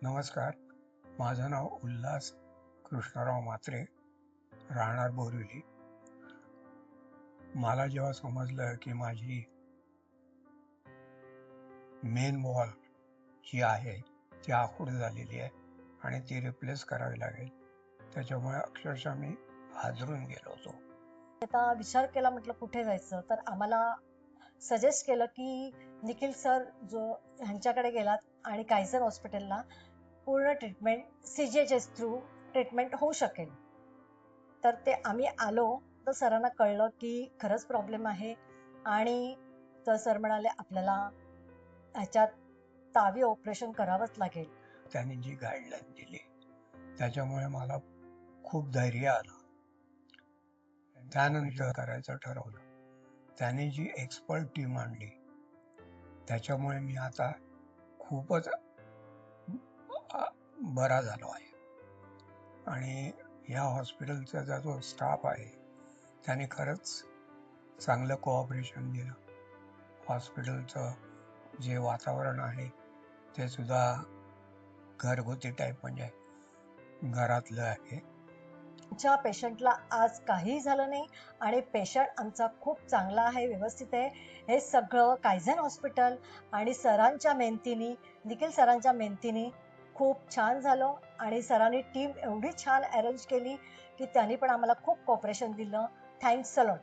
नमस्कार. माझं नाव उल्हास कृष्णराव म्हात्रे, राहणार बोरिवली. मला जेव्हा समजलं की माझी मेन वॉल जी आहे ती आखूड झालेली आहे आणि ती रिप्लेस करावी लागेल, त्याच्यामुळे अक्षरशः मी हादरून गेलो होतो. आता विचार केला, म्हटलं कुठे जायचं, तर आम्हाला सजेस्ट केलं की निखिल सर ह्यांच्याकडे गेलात आणि कायझर हॉस्पिटलला पूर्ण ट्रीटमेंट CGHS थ्रू ट्रीटमेंट होऊ शकेल. तर ते आम्ही आलो तर सरांना कळलं की खरंच प्रॉब्लेम आहे आणि तर सर म्हणाले आपल्याला ह्याच्यात तावी ऑपरेशन करावंच लागेल. त्यांनी जी गाईडलाईन दिली त्याच्यामुळे मला खूप धैर्य आलं. त्यानंतर करायचं ठरवलं. त्याने जी एक्सपर्ट टीम आणली त्याच्यामुळे मी आता खूपच बरा झालो आहे. आणि या हॉस्पिटलचा जो स्टाफ आहे त्याने खरंच चांगलं कोऑपरेशन दिलं. हॉस्पिटलचं जे वातावरण आहे ते सुद्धा घरगुती टाईप, म्हणजे घरातलं आहे. ज्या पेशंटला आज काही झालं नाही आणि पेशंट आमचा खूप चांगला आहे, व्यवस्थित आहे. हे सगळं कायझर हॉस्पिटल आणि सरांच्या मेहनतीने, निखिल सरांच्या मेहनतीने खूप छान झालं. आणि सरांनी टीम एवढी छान अरेंज केली की त्यांनी पण आम्हाला खूप कॉपरेशन दिलं. Thanks a lot.